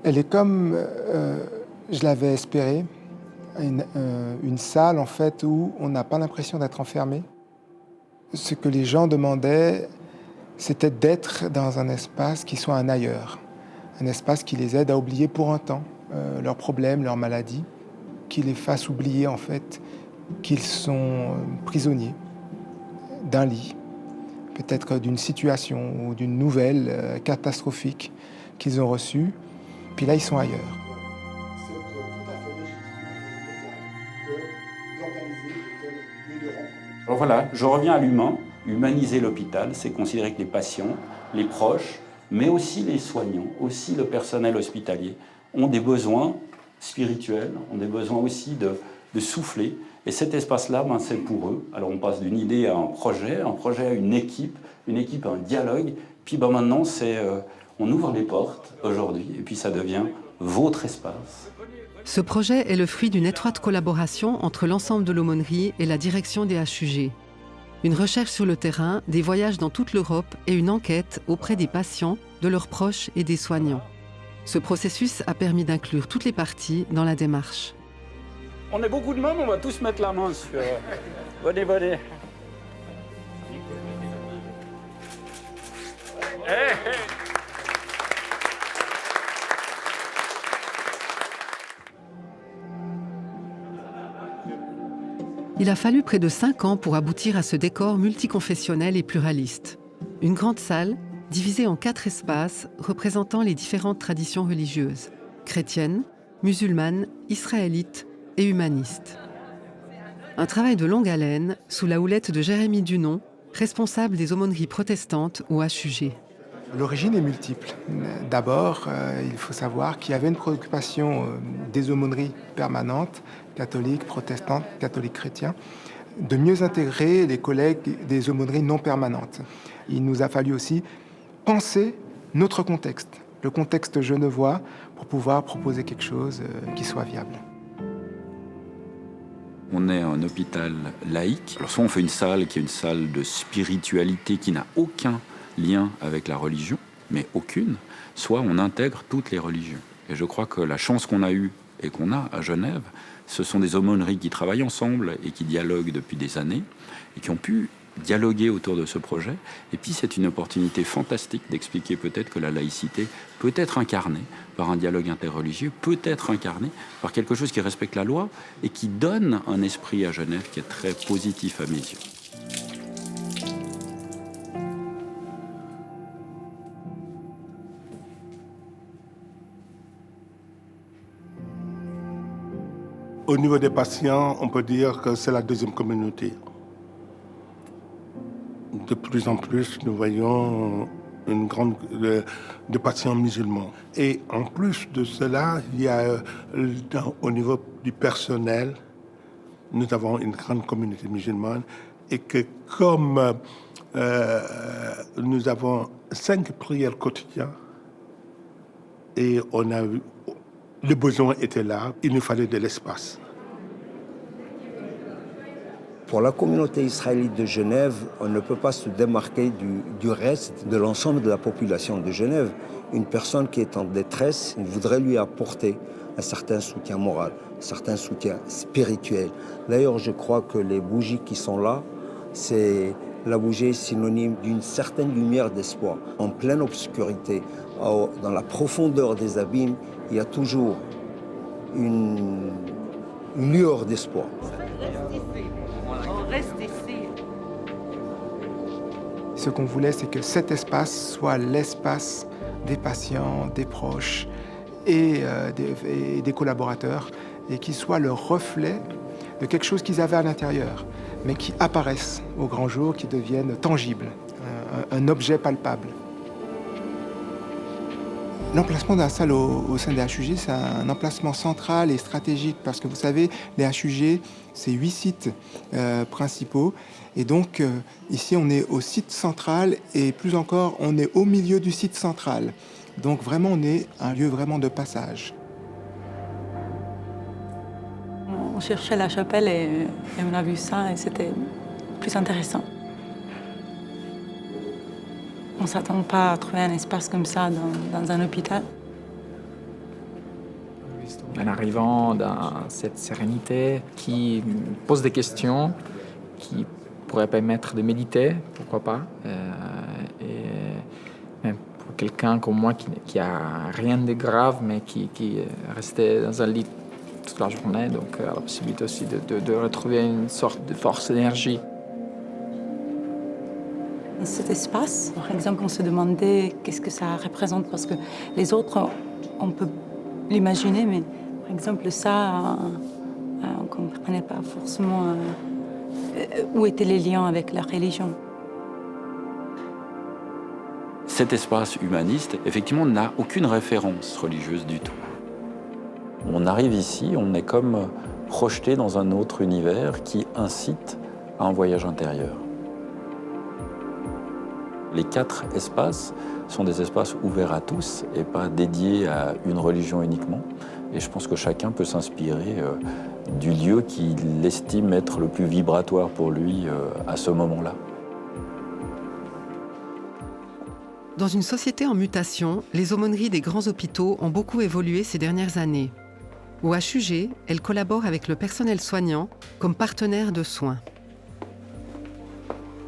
Elle est comme je l'avais espéré, une salle en fait où on n'a pas l'impression d'être enfermé. Ce que les gens demandaient, c'était d'être dans un espace qui soit un ailleurs, un espace qui les aide à oublier pour un temps leurs problèmes, leurs maladies, qui les fasse oublier en fait qu'ils sont prisonniers d'un lit, peut-être d'une situation ou d'une nouvelle catastrophique qu'ils ont reçue, puis là ils sont ailleurs. Alors voilà, je reviens à l'humain. Humaniser l'hôpital, c'est considérer que les patients, les proches, mais aussi les soignants, aussi le personnel hospitalier, ont des besoins spirituels, ont des besoins aussi de souffler. Et cet espace-là, c'est pour eux. Alors on passe d'une idée à un projet à une équipe à un dialogue. Puis maintenant, on ouvre les portes aujourd'hui, et puis ça devient votre espace. Ce projet est le fruit d'une étroite collaboration entre l'ensemble de l'aumônerie et la direction des HUG. Une recherche sur le terrain, des voyages dans toute l'Europe et une enquête auprès des patients, de leurs proches et des soignants. Ce processus a permis d'inclure toutes les parties dans la démarche. On est beaucoup de monde, on va tous mettre la main sur... Venez. Hey. Il a fallu près de 5 ans pour aboutir à ce décor multiconfessionnel et pluraliste. Une grande salle, divisée en 4 espaces représentant les différentes traditions religieuses, chrétiennes, musulmanes, israélites et humanistes. Un travail de longue haleine, sous la houlette de Jérémy Dunon, responsable des aumôneries protestantes au HUG. L'origine est multiple. D'abord, il faut savoir qu'il y avait une préoccupation des aumôneries permanentes, catholiques, protestantes, catholiques chrétiens, de mieux intégrer les collègues des aumôneries non permanentes. Il nous a fallu aussi penser notre contexte, le contexte genevois, pour pouvoir proposer quelque chose qui soit viable. On est un hôpital laïque. Alors soit on fait une salle qui est une salle de spiritualité qui n'a aucun lien avec la religion, mais aucune, soit on intègre toutes les religions. Et je crois que la chance qu'on a eue et qu'on a à Genève, ce sont des aumôneries qui travaillent ensemble et qui dialoguent depuis des années et qui ont pu dialoguer autour de ce projet. Et puis c'est une opportunité fantastique d'expliquer peut-être que la laïcité peut être incarnée par un dialogue interreligieux, peut être incarnée par quelque chose qui respecte la loi et qui donne un esprit à Genève qui est très positif à mes yeux. Au niveau des patients, on peut dire que c'est la deuxième communauté. De plus en plus, nous voyons une grande de patients musulmans. Et en plus de cela, il y a au niveau du personnel, nous avons une grande communauté musulmane et que comme nous avons 5 prières quotidiennes et on a eu le besoin était là, il nous fallait de l'espace. Pour la communauté israélite de Genève, on ne peut pas se démarquer du reste de l'ensemble de la population de Genève. Une personne qui est en détresse, on voudrait lui apporter un certain soutien moral, un certain soutien spirituel. D'ailleurs, je crois que les bougies qui sont là, c'est la bougie synonyme d'une certaine lumière d'espoir. En pleine obscurité, dans la profondeur des abîmes, il y a toujours une lueur d'espoir. On reste ici. Ce qu'on voulait, c'est que cet espace soit l'espace des patients, des proches et des collaborateurs, et qu'il soit le reflet de quelque chose qu'ils avaient à l'intérieur, mais qui apparaissent au grand jour, qui deviennent tangibles, un objet palpable. L'emplacement de la salle au sein des HUG, c'est un emplacement central et stratégique parce que vous savez, les HUG, c'est 8 sites principaux. Et donc, ici, on est au site central et plus encore, on est au milieu du site central. Donc, vraiment, on est un lieu vraiment de passage. On cherchait la chapelle et on a vu ça et c'était plus intéressant. On ne s'attend pas à trouver un espace comme ça dans un hôpital. En arrivant dans cette sérénité qui pose des questions, qui pourrait permettre de méditer, pourquoi pas. Et même pour quelqu'un comme moi qui a rien de grave, mais qui est resté dans un lit toute la journée, donc la possibilité aussi de retrouver une sorte de force, d'énergie. Cet espace, par exemple, on se demandait qu'est-ce que ça représente, parce que les autres, on peut l'imaginer, mais par exemple, ça, on ne comprenait pas forcément où étaient les liens avec la religion. Cet espace humaniste, effectivement, n'a aucune référence religieuse du tout. On arrive ici, on est comme projeté dans un autre univers qui incite à un voyage intérieur. Les 4 espaces sont des espaces ouverts à tous et pas dédiés à une religion uniquement. Et je pense que chacun peut s'inspirer du lieu qu'il estime être le plus vibratoire pour lui à ce moment-là. Dans une société en mutation, les aumôneries des grands hôpitaux ont beaucoup évolué ces dernières années. Au HUG, elles collaborent avec le personnel soignant comme partenaires de soins.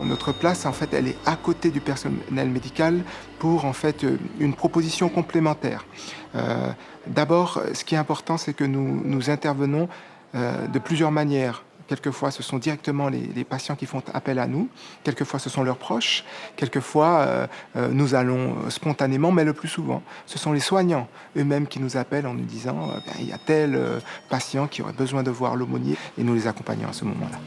Notre place, en fait, elle est à côté du personnel médical pour, en fait, une proposition complémentaire. D'abord, ce qui est important, c'est que nous intervenons de plusieurs manières. Quelquefois, ce sont directement les patients qui font appel à nous. Quelquefois, ce sont leurs proches. Quelquefois, nous allons spontanément, mais le plus souvent, ce sont les soignants eux-mêmes qui nous appellent en nous disant il y a tel patient qui aurait besoin de voir l'aumônier, et nous les accompagnons à ce moment-là.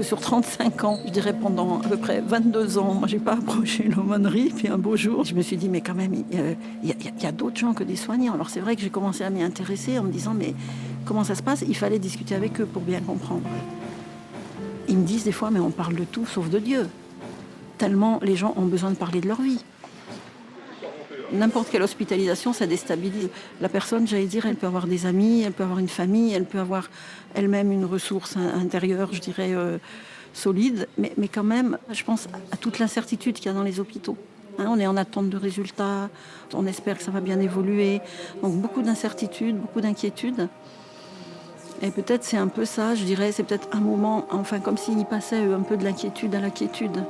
Sur 35 ans, je dirais pendant à peu près 22 ans, moi j'ai pas approché l'aumônerie, puis un beau jour, je me suis dit mais quand même, il y a d'autres gens que des soignants. Alors c'est vrai que j'ai commencé à m'y intéresser en me disant mais comment ça se passe? Il fallait discuter avec eux pour bien comprendre. Ils me disent des fois mais on parle de tout sauf de Dieu. Tellement les gens ont besoin de parler de leur vie. N'importe quelle hospitalisation, ça déstabilise la personne, j'allais dire, elle peut avoir des amis, elle peut avoir une famille, elle peut avoir elle-même une ressource intérieure, je dirais, solide. Mais quand même, je pense à toute l'incertitude qu'il y a dans les hôpitaux. On est en attente de résultats, on espère que ça va bien évoluer. Donc beaucoup d'incertitudes, beaucoup d'inquiétudes. Et peut-être c'est un peu ça, je dirais, c'est peut-être un moment, enfin comme s'ils passaient un peu de l'inquiétude à la quiétude.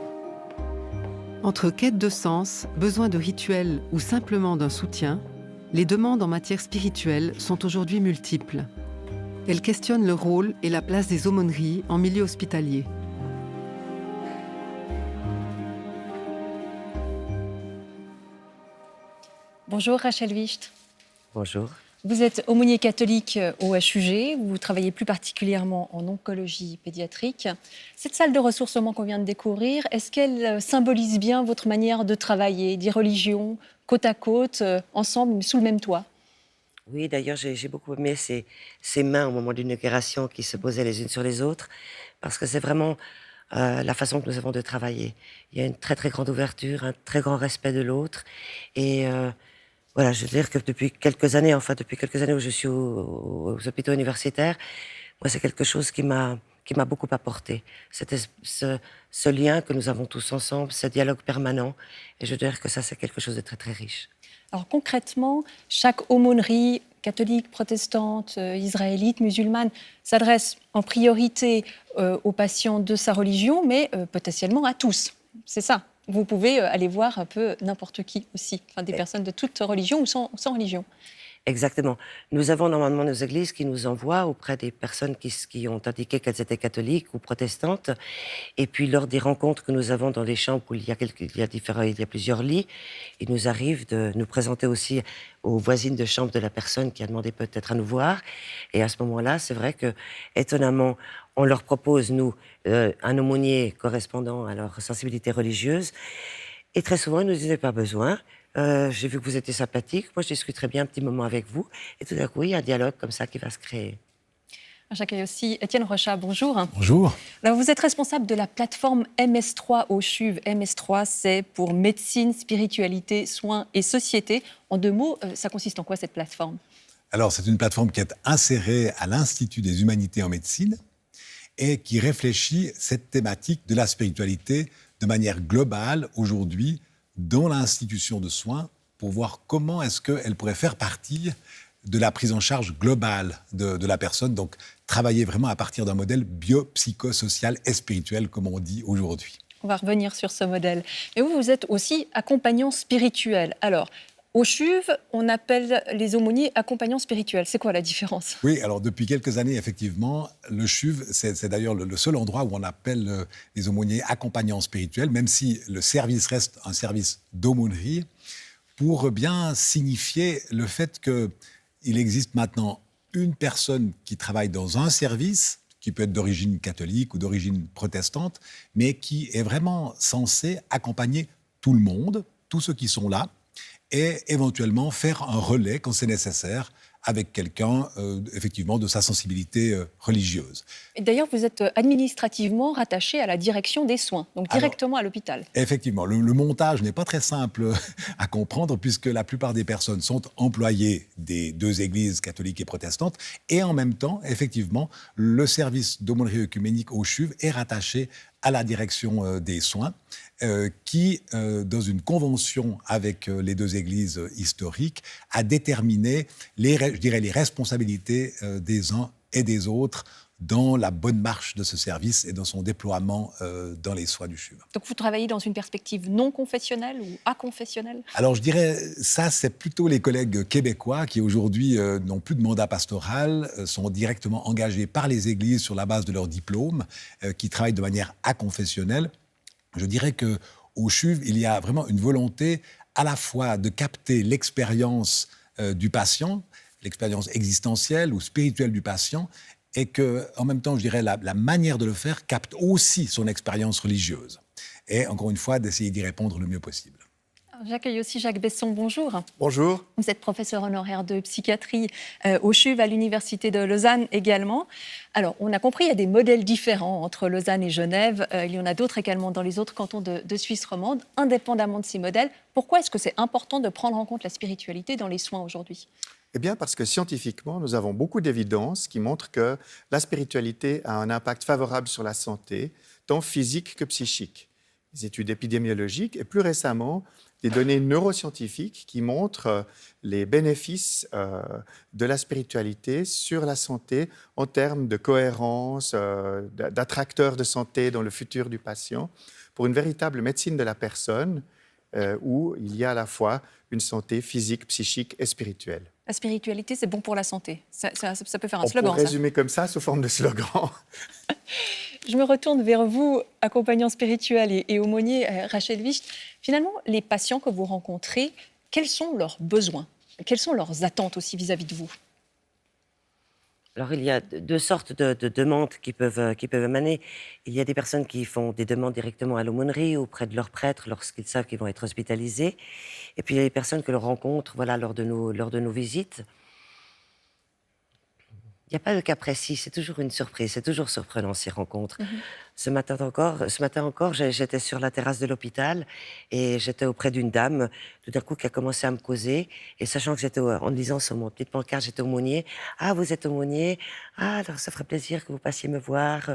Entre quête de sens, besoin de rituels ou simplement d'un soutien, les demandes en matière spirituelle sont aujourd'hui multiples. Elles questionnent le rôle et la place des aumôneries en milieu hospitalier. Bonjour Rachel Wicht. Bonjour. Vous êtes aumônier catholique au HUG, vous travaillez plus particulièrement en oncologie pédiatrique. Cette salle de ressourcement qu'on vient de découvrir, est-ce qu'elle symbolise bien votre manière de travailler, des religions, côte à côte, ensemble, sous le même toit? Oui, d'ailleurs, j'ai beaucoup aimé ces mains au moment d'une inauguration qui se posaient les unes sur les autres, parce que c'est vraiment la façon que nous avons de travailler. Il y a une très, très grande ouverture, un très grand respect de l'autre, et voilà, je veux dire que depuis quelques années où je suis aux hôpitaux universitaires, moi, c'est quelque chose qui m'a beaucoup apporté. C'était ce lien que nous avons tous ensemble, ce dialogue permanent. Et je veux dire que ça, c'est quelque chose de très, très riche. Alors concrètement, chaque aumônerie, catholique, protestante, israélite, musulmane, s'adresse en priorité aux patients de sa religion, mais potentiellement à tous. C'est ça. Vous pouvez aller voir un peu n'importe qui aussi, enfin, des personnes de toute religion ou sans religion. Exactement. Nous avons normalement nos églises qui nous envoient auprès des personnes qui ont indiqué qu'elles étaient catholiques ou protestantes. Et puis, lors des rencontres que nous avons dans les chambres où il y a plusieurs lits, il nous arrive de nous présenter aussi aux voisines de chambre de la personne qui a demandé peut-être à nous voir. Et à ce moment-là, c'est vrai que, étonnamment, on leur propose, nous, un aumônier correspondant à leur sensibilité religieuse. Et très souvent, ils nous disaient pas besoin. J'ai vu que vous étiez sympathique, moi je discuterai bien un petit moment avec vous. Et tout d'un coup, il y a un dialogue comme ça qui va se créer. J'accueille aussi Étienne Rochat, bonjour. Bonjour. Alors, vous êtes responsable de la plateforme MS3 au CHUV. MS3, c'est pour médecine, spiritualité, soins et société. En 2 mots, ça consiste en quoi cette plateforme? Alors, c'est une plateforme qui est insérée à l'Institut des humanités en médecine et qui réfléchit cette thématique de la spiritualité de manière globale aujourd'hui dans l'institution de soins pour voir comment est-ce qu'elle pourrait faire partie de la prise en charge globale de la personne, donc travailler vraiment à partir d'un modèle biopsychosocial et spirituel, comme on dit aujourd'hui. On va revenir sur ce modèle. Mais vous êtes aussi accompagnant spirituel. Alors, au CHUV, on appelle les aumôniers accompagnants spirituels. C'est quoi la différence? Oui, alors depuis quelques années, effectivement, le CHUV, c'est d'ailleurs le seul endroit où on appelle les aumôniers accompagnants spirituels, même si le service reste un service d'aumônerie, pour bien signifier le fait qu'il existe maintenant une personne qui travaille dans un service, qui peut être d'origine catholique ou d'origine protestante, mais qui est vraiment censé accompagner tout le monde, tous ceux qui sont là, et éventuellement faire un relais quand c'est nécessaire avec quelqu'un, effectivement, de sa sensibilité religieuse. Et d'ailleurs, vous êtes administrativement rattaché à la direction des soins, donc directement à l'hôpital. Effectivement, le montage n'est pas très simple à comprendre puisque la plupart des personnes sont employées des deux églises catholiques et protestantes et en même temps, effectivement, le service d'aumônerie œcuménique au CHUV est rattaché à la direction des soins qui, dans une convention avec les deux églises historiques, a déterminé les responsabilités des uns et des autres dans la bonne marche de ce service et dans son déploiement dans les soins du CHUV. Donc vous travaillez dans une perspective non confessionnelle ou aconfessionnelle? Alors je dirais, ça c'est plutôt les collègues québécois qui aujourd'hui n'ont plus de mandat pastoral, sont directement engagés par les églises sur la base de leur diplôme, qui travaillent de manière aconfessionnelle. Je dirais qu'au CHUV, il y a vraiment une volonté à la fois de capter l'expérience du patient, l'expérience existentielle ou spirituelle du patient, et qu'en même temps, je dirais, la manière de le faire capte aussi son expérience religieuse. Et encore une fois, d'essayer d'y répondre le mieux possible. J'accueille aussi Jacques Besson, bonjour. Bonjour. Vous êtes professeur honoraire de psychiatrie au CHUV à l'Université de Lausanne également. Alors, on a compris, il y a des modèles différents entre Lausanne et Genève. Il y en a d'autres également dans les autres cantons de Suisse romande. Indépendamment de ces modèles, pourquoi est-ce que c'est important de prendre en compte la spiritualité dans les soins aujourd'hui ? Eh bien, parce que scientifiquement, nous avons beaucoup d'évidences qui montrent que la spiritualité a un impact favorable sur la santé, tant physique que psychique. Des études épidémiologiques et plus récemment, des données neuroscientifiques qui montrent les bénéfices de la spiritualité sur la santé en termes de cohérence, d'attracteurs de santé dans le futur du patient, pour une véritable médecine de la personne où il y a à la fois une santé physique, psychique et spirituelle. La spiritualité, c'est bon pour la santé. Ça peut faire un slogan. On peut résumer comme ça, sous forme de slogan. Je me retourne vers vous, accompagnant spirituel et aumônier, Rachel Wicht. Finalement, les patients que vous rencontrez, quels sont leurs besoins? Quelles sont leurs attentes aussi vis-à-vis de vous? Alors, il y a deux sortes de demandes qui peuvent émaner. Il y a des personnes qui font des demandes directement à l'aumônerie auprès de leur prêtre lorsqu'ils savent qu'ils vont être hospitalisés. Et puis, il y a des personnes que l'on rencontre lors de nos visites. Il n'y a pas de cas précis, c'est toujours une surprise, c'est toujours surprenant ces rencontres. Ce matin encore, j'étais sur la terrasse de l'hôpital et j'étais auprès d'une dame, tout d'un coup, qui a commencé à me causer. Et sachant que j'étais, en lisant sur mon petite pancarte, j'étais aumônier. Ah, vous êtes aumônier? Ah, alors ça ferait plaisir que vous passiez me voir.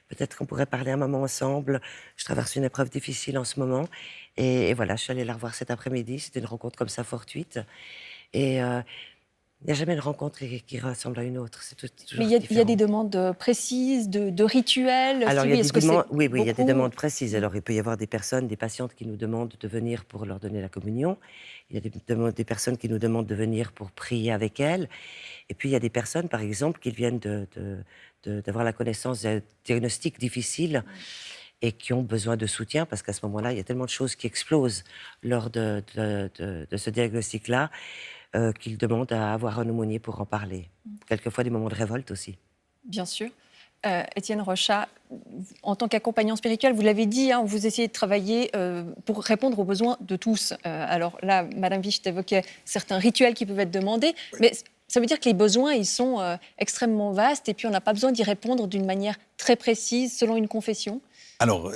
Peut-être qu'on pourrait parler un moment ensemble. Je traverse une épreuve difficile en ce moment. Et voilà, je suis allée la revoir cet après-midi. C'était une rencontre comme ça fortuite. Et il n'y a jamais une rencontre qui ressemble à une autre. C'est toujours Mais il y a des demandes précises, de rituels. Alors, il y a des demandes, oui, il y a des demandes précises. Alors, il peut y avoir des patientes qui nous demandent de venir pour leur donner la communion. Il y a des personnes qui nous demandent de venir pour prier avec elles. Et puis, il y a des personnes, par exemple, qui viennent d'avoir la connaissance d'un diagnostic difficile et qui ont besoin de soutien, parce qu'à ce moment-là, il y a tellement de choses qui explosent lors de ce diagnostic-là, qu'ils demandent à avoir un aumônier pour en parler. Quelquefois, des moments de révolte aussi. Bien sûr. Étienne Rochat, en tant qu'accompagnant spirituel, vous l'avez dit, vous essayez de travailler pour répondre aux besoins de tous. Alors là, Madame Wicht évoquait certains rituels qui peuvent être demandés, mais ça veut dire que les besoins, ils sont extrêmement vastes et puis on n'a pas besoin d'y répondre d'une manière très précise, selon une confession. Alors,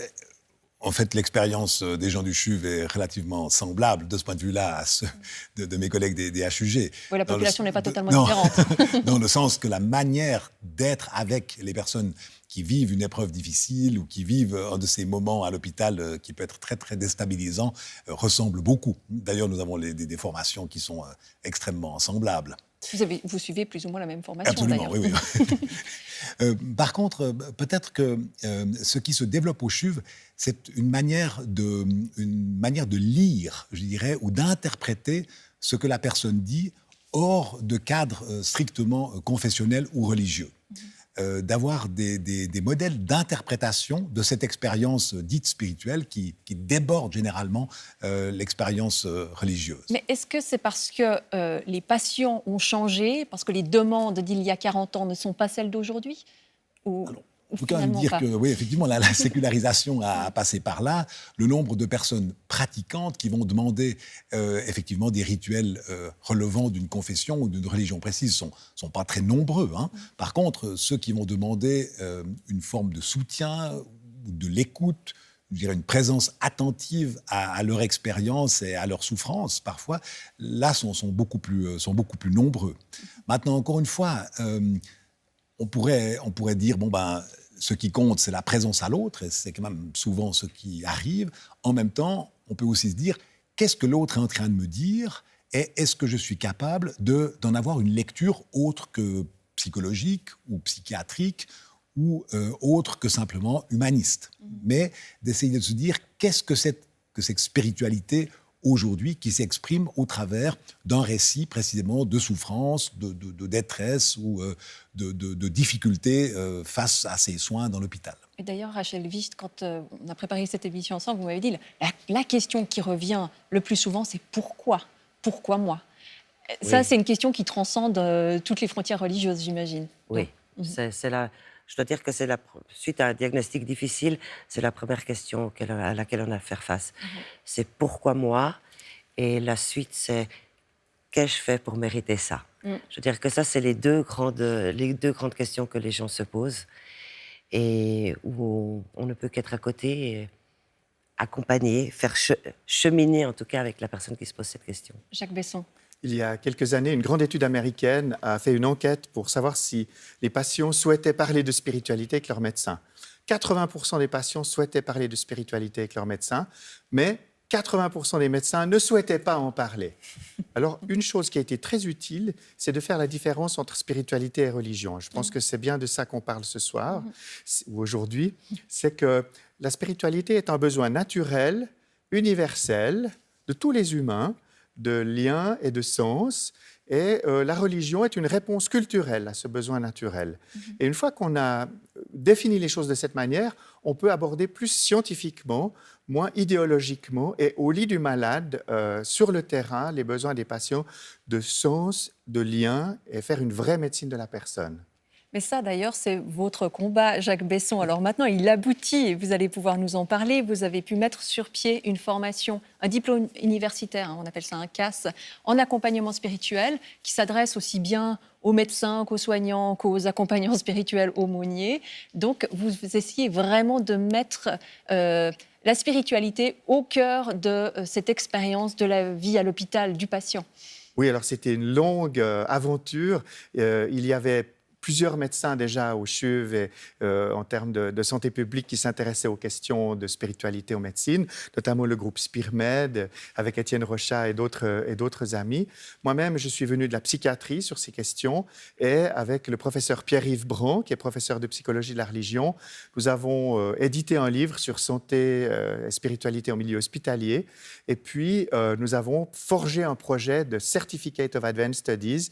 En fait, l'expérience des gens du CHUV est relativement semblable de ce point de vue-là à ceux de mes collègues des HUG. Oui, la population n'est pas totalement non, différente. dans le sens que la manière d'être avec les personnes qui vivent une épreuve difficile ou qui vivent un de ces moments à l'hôpital qui peut être très, très déstabilisant ressemble beaucoup. D'ailleurs, nous avons des formations qui sont extrêmement semblables. Vous suivez plus ou moins la même formation, Absolument, d'ailleurs. oui. Par contre, peut-être que ce qui se développe au CHUV, c'est une manière de lire, je dirais, ou d'interpréter ce que la personne dit hors de cadre strictement confessionnel ou religieux. D'avoir des modèles d'interprétation de cette expérience dite spirituelle qui déborde généralement l'expérience religieuse. Mais est-ce que c'est parce que les patients ont changé, parce que les demandes d'il y a 40 ans ne sont pas celles d'aujourd'hui ou... Il faut quand même dire que, oui, effectivement, la sécularisation a passé par là. Le nombre de personnes pratiquantes qui vont demander effectivement des rituels relevant d'une confession ou d'une religion précise sont pas très nombreux. Hein. Par contre, ceux qui vont demander une forme de soutien ou de l'écoute, je dirais une présence attentive à leur expérience et à leur souffrance, parfois, là, sont beaucoup plus nombreux. Maintenant, encore une fois, on pourrait dire, bon, ben, ce qui compte, c'est la présence à l'autre, et c'est quand même souvent ce qui arrive. En même temps, on peut aussi se dire, qu'est-ce que l'autre est en train de me dire, et est-ce que je suis capable d'en avoir une lecture autre que psychologique ou psychiatrique, ou autre que simplement humaniste. Mais d'essayer de se dire, qu'est-ce que cette spiritualité aujourd'hui qui s'exprime au travers d'un récit précisément de souffrance, de détresse ou de difficultés face à ces soins dans l'hôpital. Et d'ailleurs, Rachel Wicht, quand on a préparé cette émission ensemble, vous m'avez dit, la question qui revient le plus souvent, c'est pourquoi ? Pourquoi moi ? Oui. Ça, c'est une question qui transcende toutes les frontières religieuses, j'imagine. Oui, c'est la... Je dois dire que suite à un diagnostic difficile, c'est la première question à laquelle on a à faire face. C'est pourquoi moi ? Et la suite, c'est qu'ai-je fait pour mériter ça ? Je veux dire que ça, c'est les deux grandes questions que les gens se posent et où on ne peut qu'être à côté et accompagner, faire cheminer en tout cas avec la personne qui se pose cette question. Jacques Besson. Il y a quelques années, une grande étude américaine a fait une enquête pour savoir si les patients souhaitaient parler de spiritualité avec leur médecin. 80% des patients souhaitaient parler de spiritualité avec leur médecin, mais 80% des médecins ne souhaitaient pas en parler. Alors, une chose qui a été très utile, c'est de faire la différence entre spiritualité et religion. Je pense que c'est bien de ça qu'on parle ce soir ou aujourd'hui. C'est que la spiritualité est un besoin naturel, universel, de tous les humains, de lien et de sens, et la religion est une réponse culturelle à ce besoin naturel. Et une fois qu'on a défini les choses de cette manière, on peut aborder plus scientifiquement, moins idéologiquement, et au lit du malade, sur le terrain, les besoins des patients de sens, de lien, et faire une vraie médecine de la personne. Mais ça, d'ailleurs, c'est votre combat, Jacques Besson. Alors maintenant, il aboutit et vous allez pouvoir nous en parler. Vous avez pu mettre sur pied une formation, un diplôme universitaire, on appelle ça un CAS, en accompagnement spirituel, qui s'adresse aussi bien aux médecins qu'aux soignants, qu'aux accompagnants spirituels aumôniers. Donc, vous essayez vraiment de mettre la spiritualité au cœur de cette expérience de la vie à l'hôpital du patient. Oui, alors c'était une longue aventure. Il y avait plusieurs médecins déjà au CHUV et, en termes de santé publique qui s'intéressaient aux questions de spiritualité en médecine, notamment le groupe SPIRMED avec Étienne Rochat et d'autres amis. Moi-même, je suis venu de la psychiatrie sur ces questions et avec le professeur Pierre-Yves Brand, qui est professeur de psychologie de la religion, nous avons édité un livre sur santé et spiritualité en milieu hospitalier. Et puis, nous avons forgé un projet de Certificate of Advanced Studies,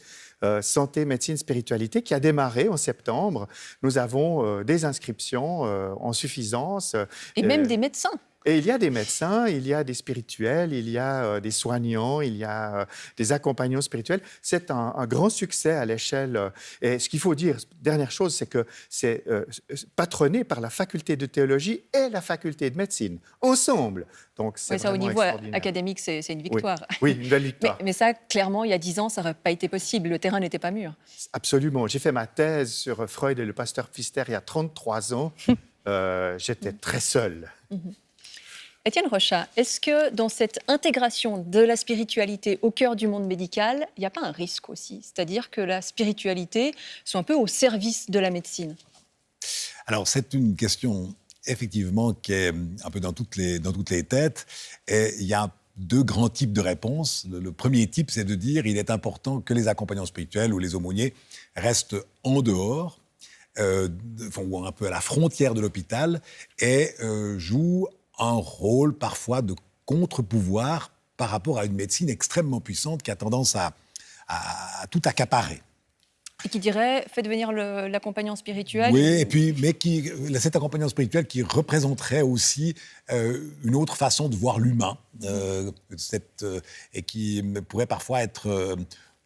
santé, médecine, spiritualité, qui a démarré en septembre. Nous avons des inscriptions en suffisance. Et même des médecins. Et il y a des médecins, il y a des spirituels, il y a des soignants, il y a des accompagnants spirituels. C'est un grand succès à l'échelle. Et ce qu'il faut dire, dernière chose, c'est que c'est patronné par la faculté de théologie et la faculté de médecine, ensemble. Donc, c'est ça, au niveau académique, c'est une victoire. Oui, une belle victoire. Mais ça, clairement, il y a 10 ans, ça n'aurait pas été possible. Le terrain n'était pas mûr. Absolument. J'ai fait ma thèse sur Freud et le pasteur Pfister il y a 33 ans. J'étais très seul. Étienne Rochat, est-ce que dans cette intégration de la spiritualité au cœur du monde médical, il n'y a pas un risque aussi? C'est-à-dire que la spiritualité soit un peu au service de la médecine? Alors, c'est une question, effectivement, qui est un peu dans toutes les têtes. Et il y a deux grands types de réponses. Le premier type, c'est de dire qu'il est important que les accompagnants spirituels ou les aumôniers restent en dehors, ou un peu à la frontière de l'hôpital, et jouent un rôle parfois de contre-pouvoir par rapport à une médecine extrêmement puissante qui a tendance à tout accaparer. Et qui dirait, faites venir l'accompagnant spirituel. Oui, mais cet accompagnant spirituel qui représenterait aussi une autre façon de voir l'humain, et qui pourrait parfois être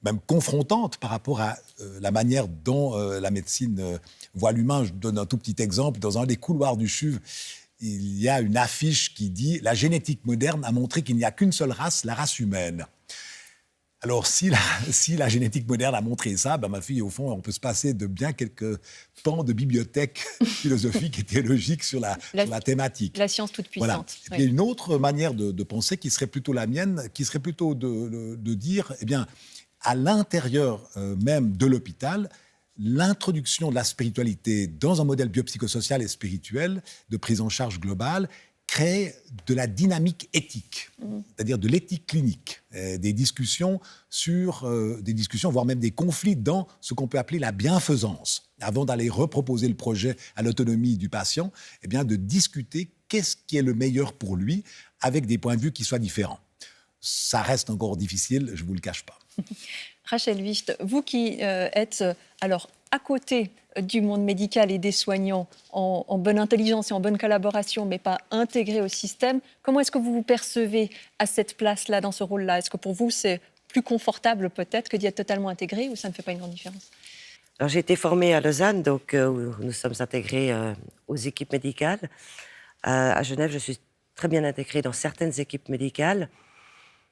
même confrontante par rapport à la manière dont la médecine voit l'humain. Je donne un tout petit exemple. Dans un des couloirs du CHUV, il y a une affiche qui dit « La génétique moderne a montré qu'il n'y a qu'une seule race, la race humaine ». Alors, si la génétique moderne a montré ça, ma fille, au fond, on peut se passer de bien quelques pans de bibliothèque philosophique et théologique sur la thématique. La science toute puissante. Voilà. Oui. Il y a une autre manière de penser qui serait plutôt la mienne, qui serait plutôt de dire, eh bien, à l'intérieur même de l'hôpital, l'introduction de la spiritualité dans un modèle biopsychosocial et spirituel de prise en charge globale crée de la dynamique éthique, c'est-à-dire de l'éthique clinique, des discussions, voire même des conflits dans ce qu'on peut appeler la bienfaisance. Avant d'aller reproposer le projet à l'autonomie du patient, eh bien, de discuter qu'est-ce qui est le meilleur pour lui avec des points de vue qui soient différents. Ça reste encore difficile, je ne vous le cache pas. Rachel Wicht, vous qui êtes alors à côté du monde médical et des soignants en bonne intelligence et en bonne collaboration, mais pas intégrés au système, comment est-ce que vous vous percevez à cette place-là, dans ce rôle-là? Est-ce que pour vous, c'est plus confortable peut-être que d'y être totalement intégré ou ça ne fait pas une grande différence? Alors, j'ai été formée à Lausanne, donc où nous sommes intégrés aux équipes médicales. À Genève, je suis très bien intégrée dans certaines équipes médicales.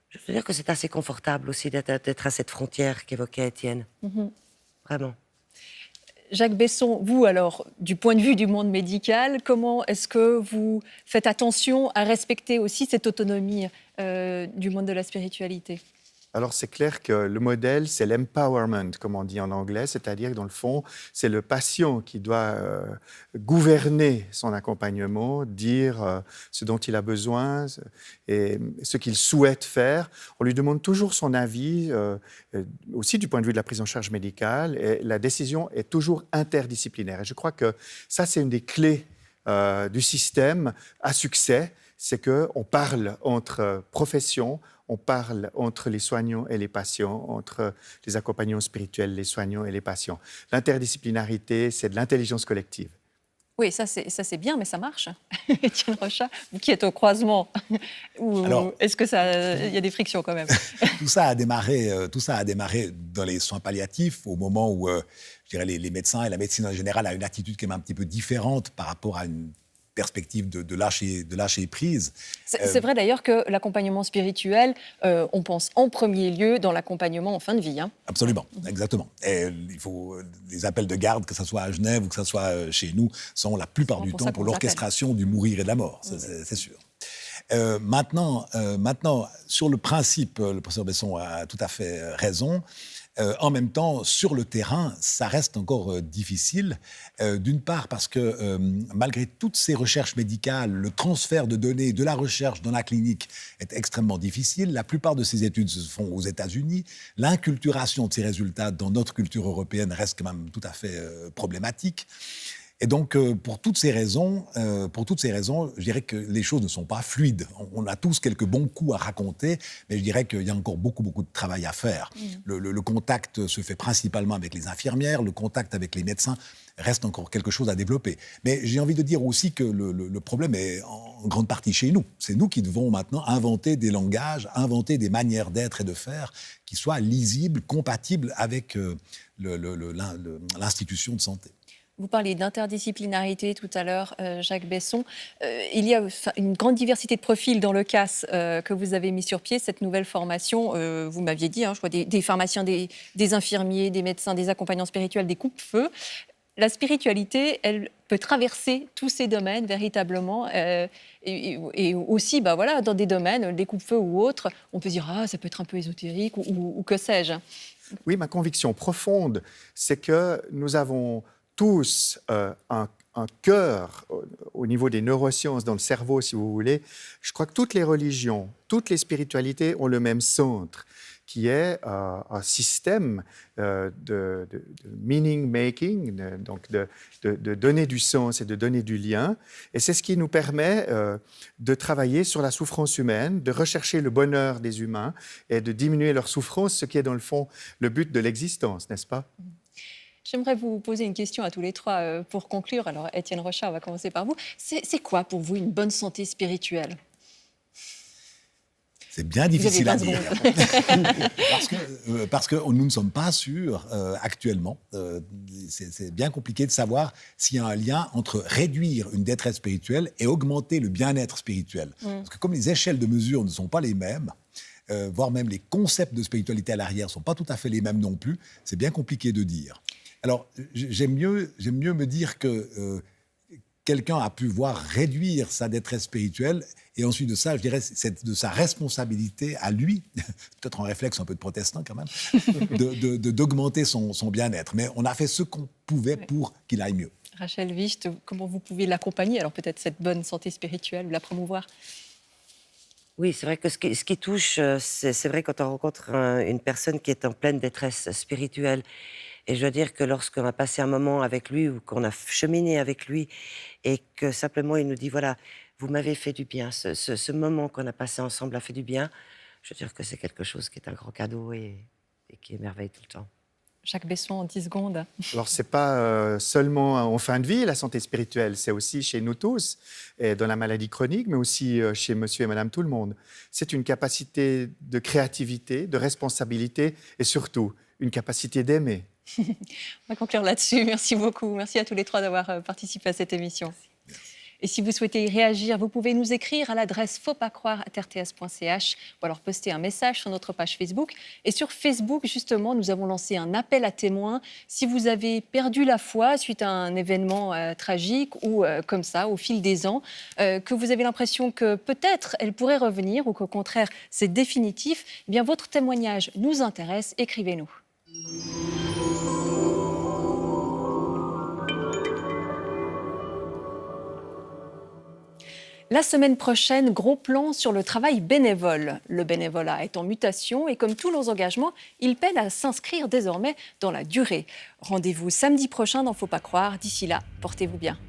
Je veux dire que c'est assez confortable aussi d'être à cette frontière qu'évoquait Étienne. Vraiment. Jacques Besson, vous alors, du point de vue du monde médical, comment est-ce que vous faites attention à respecter aussi cette autonomie du monde de la spiritualité? Alors, c'est clair que le modèle, c'est l'empowerment, comme on dit en anglais, c'est-à-dire que dans le fond, c'est le patient qui doit gouverner son accompagnement, dire ce dont il a besoin et ce qu'il souhaite faire. On lui demande toujours son avis, aussi du point de vue de la prise en charge médicale, et la décision est toujours interdisciplinaire. Et je crois que ça, c'est une des clés du système à succès, c'est qu'on parle entre professions, on parle entre les soignants et les patients, entre les accompagnants spirituels, les soignants et les patients. L'interdisciplinarité, c'est de l'intelligence collective. Oui, ça c'est bien, mais ça marche. Étienne Rochat, vous qui êtes au croisement, est-ce que y a des frictions quand même? Tout ça a démarré dans les soins palliatifs, au moment où je dirais, les médecins et la médecine en général a une attitude qui est un petit peu différente par rapport à une perspective de lâcher prise. C'est vrai d'ailleurs que l'accompagnement spirituel, on pense en premier lieu dans l'accompagnement en fin de vie. Hein. Absolument, exactement. Et il faut les appels de garde, que ce soit à Genève ou que ce soit chez nous, sont la plupart du temps pour l'orchestration du mourir et de la mort, c'est sûr. Maintenant, sur le principe, le professeur Besson a tout à fait raison. En même temps, sur le terrain, ça reste encore difficile. D'une part parce que malgré toutes ces recherches médicales, le transfert de données de la recherche dans la clinique est extrêmement difficile. La plupart de ces études se font aux États-Unis. L'inculturation de ces résultats dans notre culture européenne reste quand même tout à fait problématique. Et donc, pour toutes ces raisons, je dirais que les choses ne sont pas fluides. On a tous quelques bons coups à raconter, mais je dirais qu'il y a encore beaucoup de travail à faire. Le contact se fait principalement avec les infirmières, le contact avec les médecins reste encore quelque chose à développer. Mais j'ai envie de dire aussi que le problème est en grande partie chez nous. C'est nous qui devons maintenant inventer des langages, inventer des manières d'être et de faire qui soient lisibles, compatibles avec l'institution de santé. Vous parliez d'interdisciplinarité tout à l'heure, Jacques Besson. Il y a une grande diversité de profils dans le CAS que vous avez mis sur pied, cette nouvelle formation. Vous m'aviez dit, je vois des pharmaciens, des infirmiers, des médecins, des accompagnants spirituels, des coupe-feux. la spiritualité, elle peut traverser tous ces domaines véritablement. Et aussi, voilà, dans des domaines, des coupe-feux ou autres, on peut dire ça peut être un peu ésotérique ou que sais-je. Oui, ma conviction profonde, c'est que nous avons tous un cœur au niveau des neurosciences, dans le cerveau, si vous voulez. Je crois que toutes les religions, toutes les spiritualités ont le même centre, qui est un système de meaning-making, donc de donner du sens et de donner du lien. Et c'est ce qui nous permet de travailler sur la souffrance humaine, de rechercher le bonheur des humains et de diminuer leur souffrance, ce qui est dans le fond le but de l'existence, n'est-ce pas ? J'aimerais vous poser une question à tous les trois pour conclure. Alors, Étienne Rochard, on va commencer par vous. C'est quoi pour vous une bonne santé spirituelle ? C'est bien difficile à dire. parce que nous ne sommes pas sûrs actuellement. C'est bien compliqué de savoir s'il y a un lien entre réduire une détresse spirituelle et augmenter le bien-être spirituel. Parce que comme les échelles de mesure ne sont pas les mêmes, voire même les concepts de spiritualité à l'arrière ne sont pas tout à fait les mêmes non plus, c'est bien compliqué de dire. Alors, j'aime mieux me dire que quelqu'un a pu voir réduire sa détresse spirituelle, et ensuite de ça, je dirais, c'est de sa responsabilité à lui, peut-être un réflexe un peu de protestant quand même, d'augmenter son bien-être. Mais on a fait ce qu'on pouvait pour qu'il aille mieux. Rachel Wicht, comment vous pouvez l'accompagner, alors peut-être cette bonne santé spirituelle, ou la promouvoir ? Oui, c'est vrai que ce qui touche, c'est vrai quand on rencontre une personne qui est en pleine détresse spirituelle. Et je dois dire que lorsqu'on a passé un moment avec lui ou qu'on a cheminé avec lui et que simplement il nous dit, voilà, vous m'avez fait du bien, ce moment qu'on a passé ensemble a fait du bien, je veux dire que c'est quelque chose qui est un grand cadeau et qui émerveille tout le temps. Jacques Besson, en 10 secondes. Alors, ce n'est pas seulement en fin de vie, la santé spirituelle, c'est aussi chez nous tous, et dans la maladie chronique, mais aussi chez monsieur et madame tout le monde. C'est une capacité de créativité, de responsabilité et surtout une capacité d'aimer. On va conclure là-dessus. Merci beaucoup. Merci à tous les trois d'avoir participé à cette émission. Et si vous souhaitez y réagir, vous pouvez nous écrire à l'adresse fautpascroire@rts.ch ou alors poster un message sur notre page Facebook. Et sur Facebook, justement, nous avons lancé un appel à témoins. Si vous avez perdu la foi suite à un événement tragique ou comme ça, au fil des ans, que vous avez l'impression que peut-être elle pourrait revenir ou qu'au contraire, c'est définitif, eh bien votre témoignage nous intéresse. Écrivez-nous. La semaine prochaine, gros plan sur le travail bénévole. Le bénévolat est en mutation et comme tous nos engagements, il peine à s'inscrire désormais dans la durée. Rendez-vous samedi prochain dans Faut pas croire. D'ici là, portez-vous bien.